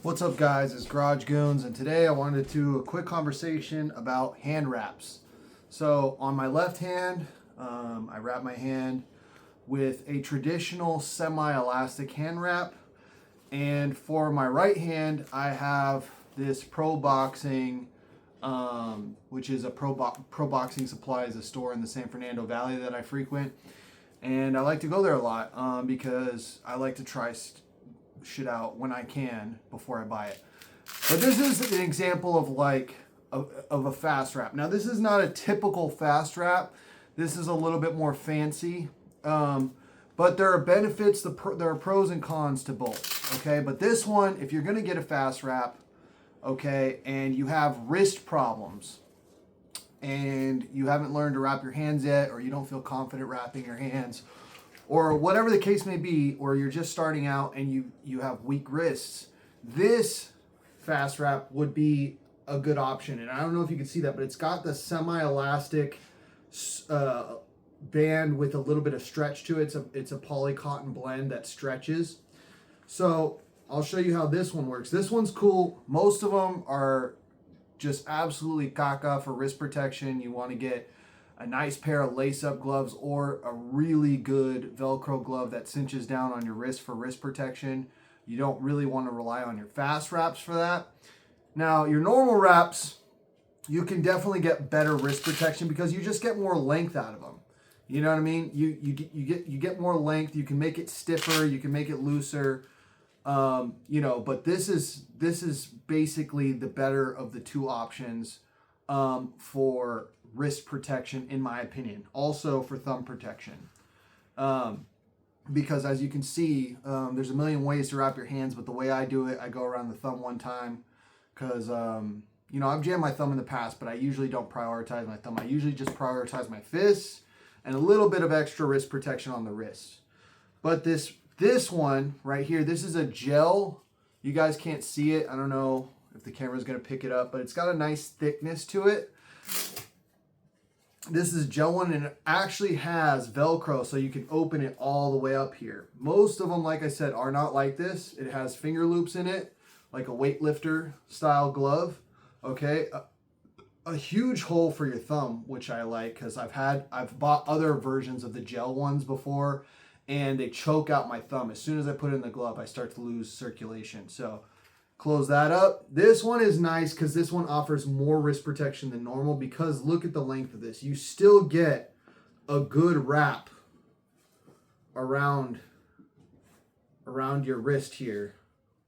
What's up, guys? It's Garage Goons, and today I wanted to do a quick conversation about hand wraps. So on my left hand, I wrap my hand with a traditional semi-elastic hand wrap, and for my right hand, I have this Pro Boxing, which is a Pro Boxing Supplies, a store in the San Fernando Valley that I frequent, and I like to go there a lot because I like to try shit out when I can before I buy it. But this is an example of of a fast wrap. Now this is not a typical fast wrap. This is a little bit more fancy. But there are benefits, there are pros and cons to both. Okay, but this one, if you're gonna get a fast wrap, okay, and you have wrist problems and you haven't learned to wrap your hands yet, or you don't feel confident wrapping your hands, or whatever the case may be, or you're just starting out and you have weak wrists, this fast wrap would be a good option. And I don't know if you can see that, but it's got the semi-elastic band with a little bit of stretch to it. It's a poly cotton blend that stretches. So I'll show you how this one works. This one's cool. Most of them are just absolutely caca for wrist protection. You want to get a nice pair of lace-up gloves or a really good Velcro glove that cinches down on your wrist for wrist protection. You don't really want to rely on your fast wraps for that. Now, your normal wraps, you can definitely get better wrist protection because you just get more length out of them. You know what I mean? You get more length. You can make it stiffer. You can make it looser. But this is basically the better of the two options for wrist protection, in my opinion. Also for thumb protection. Because as you can see, there's a million ways to wrap your hands, but the way I do it, I go around the thumb one time because, I've jammed my thumb in the past, but I usually don't prioritize my thumb. I usually just prioritize my fists and a little bit of extra wrist protection on the wrists. But this one right here, this is a gel. You guys can't see it. I don't know if the camera's going to pick it up, but it's got a nice thickness to it. This is a gel one, and it actually has Velcro, so you can open it all the way up here. Most of them, like I said, are not like this. It has finger loops in it, like a weightlifter style glove. Okay, a huge hole for your thumb, which I like because I've bought other versions of the gel ones before, and they choke out my thumb. As soon as I put it in the glove, I start to lose circulation. So close that up. This one is nice because this one offers more wrist protection than normal because look at the length of this. You still get a good wrap around your wrist here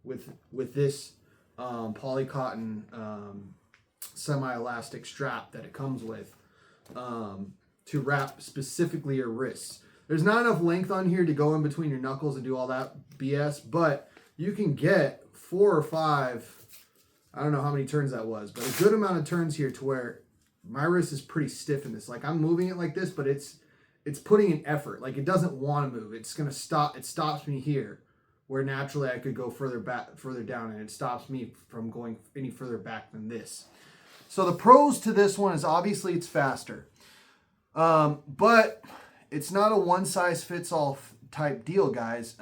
with this poly cotton semi-elastic strap that it comes with to wrap specifically your wrists. There's not enough length on here to go in between your knuckles and do all that BS, but you can get 4 or 5, I don't know how many turns that was, but a good amount of turns here to where my wrist is pretty stiff in this. Like I'm moving it like this, but it's putting in effort. Like it doesn't want to move. It's going to stop. It stops me here where naturally I could go further down, and it stops me from going any further back than this. So the pros to this one is obviously it's faster. But it's not a one-size-fits-all type deal, guys.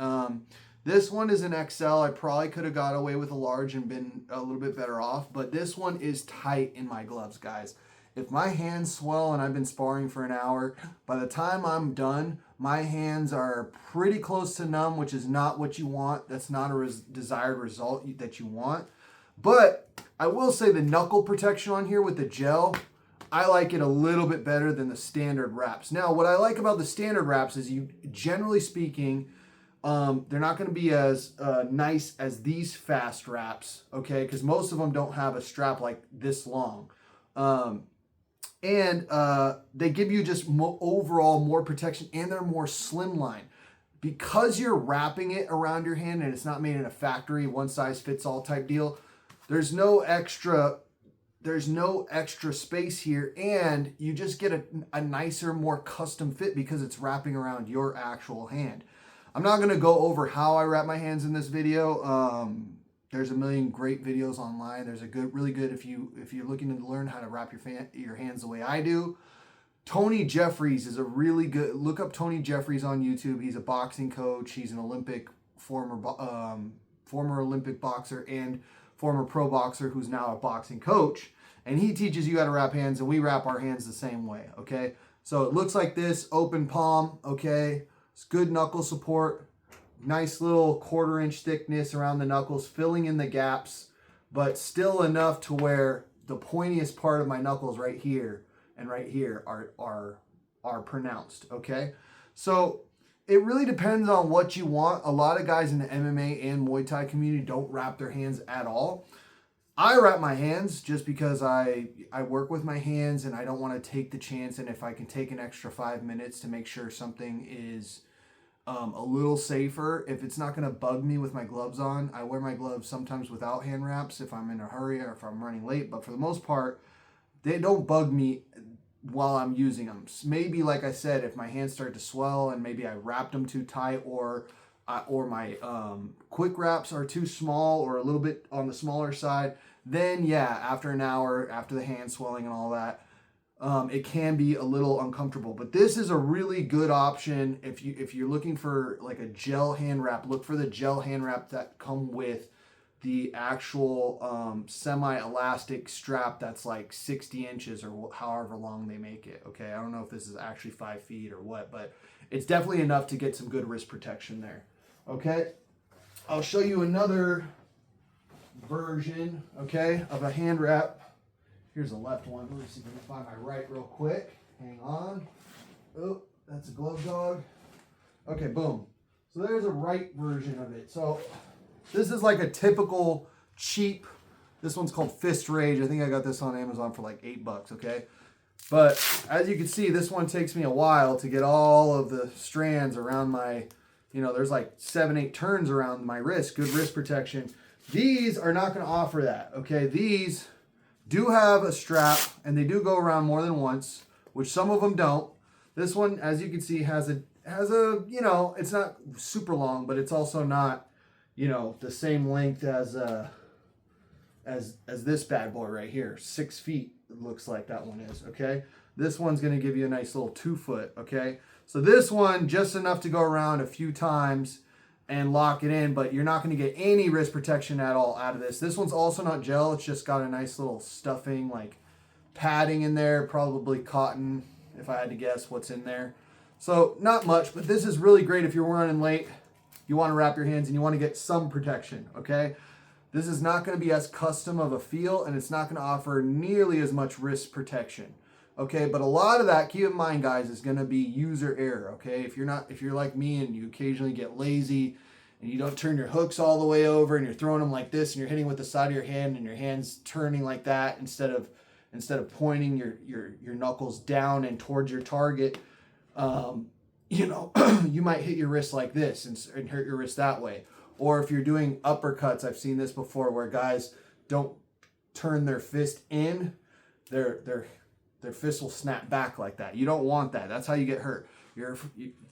This one is an XL. I probably could have got away with a large and been a little bit better off, but this one is tight in my gloves, guys. If my hands swell and I've been sparring for an hour, by the time I'm done, my hands are pretty close to numb, which is not what you want. That's not a desired result that you want. But I will say the knuckle protection on here with the gel, I like it a little bit better than the standard wraps. Now, what I like about the standard wraps is generally speaking, they're not going to be as nice as these fast wraps, okay? Because most of them don't have a strap like this long. And they give you just overall more protection, and they're more slimline. Because you're wrapping it around your hand and it's not made in a factory one-size-fits-all type deal, there's no extra space here, and you just get a nicer, more custom fit because it's wrapping around your actual hand. I'm not going to go over how I wrap my hands in this video. There's a million great videos online. There's really good if you're looking to learn how to wrap your hands the way I do. Tony Jeffries is a really good, look up Tony Jeffries on YouTube. He's a boxing coach. He's an Olympic former former Olympic boxer and former pro boxer who's now a boxing coach. And he teaches you how to wrap hands, and we wrap our hands the same way, okay? So it looks like this, open palm, okay? It's good knuckle support, nice little 1/4 inch thickness around the knuckles, filling in the gaps, but still enough to where the pointiest part of my knuckles right here and right here are pronounced, okay? So it really depends on what you want. A lot of guys in the MMA and Muay Thai community don't wrap their hands at all. I wrap my hands just because I work with my hands and I don't want to take the chance. And if I can take an extra 5 minutes to make sure something is a little safer, if it's not going to bug me with my gloves on, I wear my gloves sometimes without hand wraps if I'm in a hurry or if I'm running late. But for the most part, they don't bug me while I'm using them. Maybe, like I said, if my hands start to swell and maybe I wrapped them too tight, or my quick wraps are too small or a little bit on the smaller side, then yeah, after an hour, after the hand swelling and all that, it can be a little uncomfortable. But this is a really good option if you're looking for like a gel hand wrap. Look for the gel hand wrap that come with the actual semi-elastic strap that's like 60 inches or however long they make it. Okay, I don't know if this is actually 5 feet or what, but it's definitely enough to get some good wrist protection there. Okay, I'll show you another version, okay, of a hand wrap. Here's the left one. Let me see if I can find my right real quick. Hang on. Oh, that's a glove dog. Okay, boom. So there's a right version of it. So this is like a typical cheap, this one's called Fist Rage. I think I got this on Amazon for like $8, okay? But as you can see, this one takes me a while to get all of the strands around my, there's like 7-8 turns around my wrist, good wrist protection. These are not going to offer that, okay? These do have a strap, and they do go around more than once, which some of them don't. This one, as you can see, has a it's not super long, but it's also not, the same length as this bad boy right here. 6 feet, it looks like that one is, okay? This one's going to give you a nice little 2 foot, okay? So this one, just enough to go around a few times and lock it in, but you're not going to get any wrist protection at all out of this. This one's also not gel. It's just got a nice little stuffing, like padding in there, probably cotton, if I had to guess what's in there. So not much, but this is really great if you're running late, you want to wrap your hands, and you want to get some protection, okay? This is not going to be as custom of a feel, and it's not going to offer nearly as much wrist protection, okay? But a lot of that, keep in mind, guys, is going to be user error, okay? If you're like me and you occasionally get lazy and you don't turn your hooks all the way over and you're throwing them like this and you're hitting with the side of your hand and your hand's turning like that instead of pointing your knuckles down and towards your target, you might hit your wrist like this and hurt your wrist that way. Or if you're doing uppercuts, I've seen this before where guys don't turn their fist in, their fist will snap back like that. You don't want that. That's how you get hurt.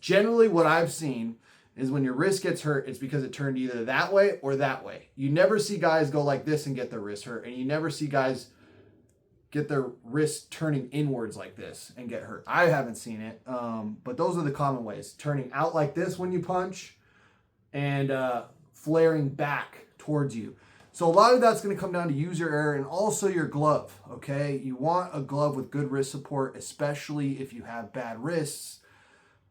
Generally, what I've seen is when your wrist gets hurt, it's because it turned either that way or that way. You never see guys go like this and get their wrist hurt, and you never see guys get their wrist turning inwards like this and get hurt. I haven't seen it, but those are the common ways. Turning out like this when you punch and flaring back towards you. So a lot of that's going to come down to user error and also your glove, okay? You want a glove with good wrist support, especially if you have bad wrists,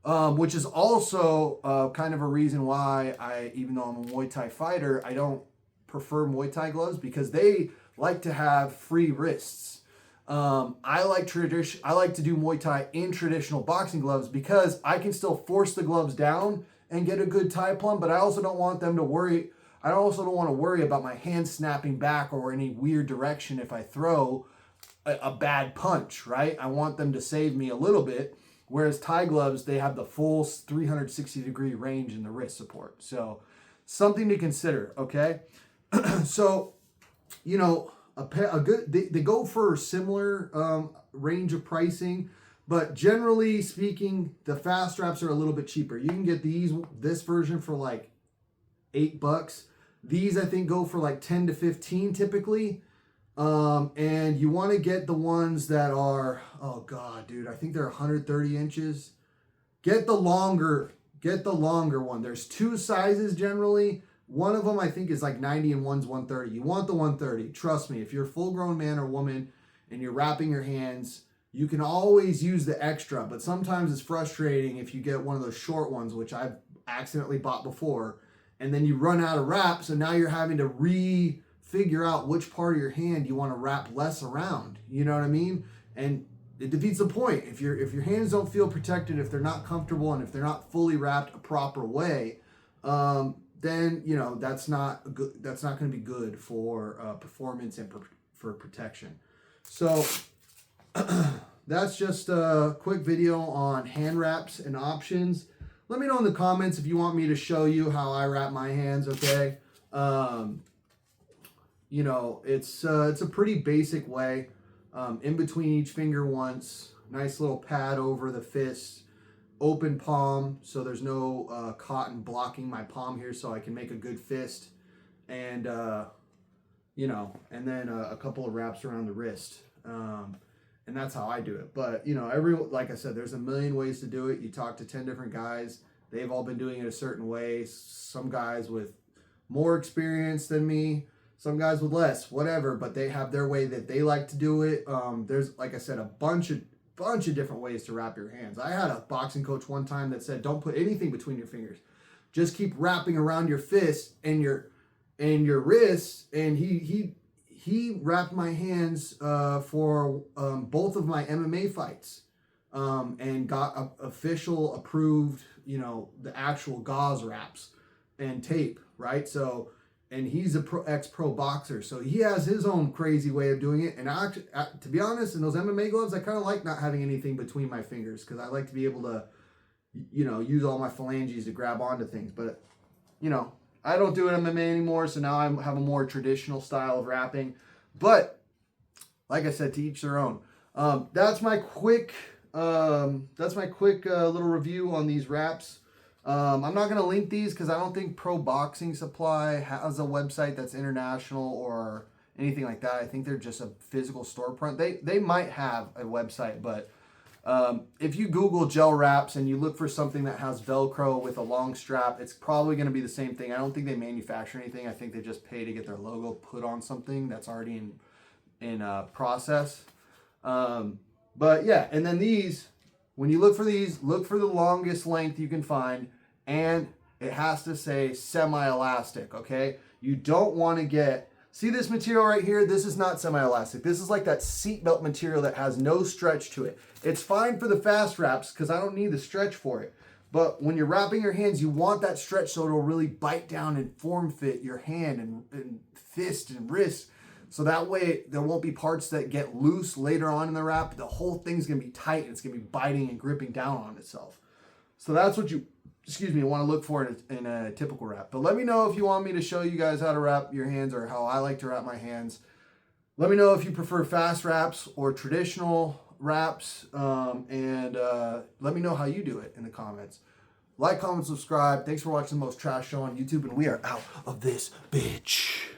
which is also kind of a reason why even though I'm a Muay Thai fighter, I don't prefer Muay Thai gloves because they like to have free wrists. I like to do Muay Thai in traditional boxing gloves because I can still force the gloves down and get a good Thai plum, but I also don't want them to worry. I also don't want to worry about my hand snapping back or any weird direction if I throw a bad punch, right? I want them to save me a little bit, whereas Thai gloves, they have the full 360-degree range in the wrist support. So something to consider, okay? So, they go for a similar range of pricing, but generally speaking, the fast straps are a little bit cheaper. You can get this version for like $8. These I think go for like 10 to 15 typically. And you want to get the ones that are, oh God, dude, I think they're 130 inches. Get the longer one. There's 2 sizes generally. One of them I think is like 90 and one's 130. You want the 130. Trust me, if you're a full-grown man or woman and you're wrapping your hands, you can always use the extra, but sometimes it's frustrating if you get one of those short ones, which I've accidentally bought before, and then you run out of wrap, so now you're having to figure out which part of your hand you want to wrap less around. You know what I mean? And it defeats the point. If your hands don't feel protected, if they're not comfortable, and if they're not fully wrapped a proper way, then that's not good. That's not going to be good for performance and for protection. So that's just a quick video on hand wraps and options. Let me know in the comments if you want me to show you how I wrap my hands. Okay. It's a pretty basic way. In between each finger once, nice little pad over the fist, open palm, so there's no cotton blocking my palm here, so I can make a good fist, and and then a couple of wraps around the wrist, and that's how I do it. But like I said, there's a million ways to do it. You talk to 10 different guys, they've all been doing it a certain way. Some guys with more experience than me, some guys with less, whatever, but they have their way that they like to do it. There's, like I said, a bunch of different ways to wrap your hands. I had a boxing coach one time that said, don't put anything between your fingers. Just keep wrapping around your fist and your wrists. And he wrapped my hands for both of my MMA fights and got official approved, the actual gauze wraps and tape, right? So, and he's a ex-pro boxer, so he has his own crazy way of doing it. And to be honest, in those MMA gloves, I kind of like not having anything between my fingers because I like to be able to, use all my phalanges to grab onto things. But, I don't do MMA anymore, so now I have a more traditional style of wrapping. But, like I said, to each their own. That's my quick little review on these wraps. I'm not going to link these because I don't think Pro Boxing Supply has a website that's international or anything like that. I think they're just a physical storefront. They might have a website, but if you Google gel wraps and you look for something that has Velcro with a long strap, it's probably going to be the same thing. I don't think they manufacture anything. I think they just pay to get their logo put on something that's already in process. But yeah, and then these, when you look for these, look for the longest length you can find. And it has to say semi-elastic, okay? You don't want to see this material right here? This is not semi-elastic. This is like that seatbelt material that has no stretch to it. It's fine for the fast wraps because I don't need the stretch for it. But when you're wrapping your hands, you want that stretch so it'll really bite down and form fit your hand and fist and wrist. So that way there won't be parts that get loose later on in the wrap. The whole thing's going to be tight and it's going to be biting and gripping down on itself. So that's what you want to look for in a typical wrap. But let me know if you want me to show you guys how to wrap your hands or how I like to wrap my hands. Let me know if you prefer fast wraps or traditional wraps. And let me know how you do it in the comments. Like, comment, subscribe. Thanks for watching the most trash show on YouTube. And we are out of this bitch.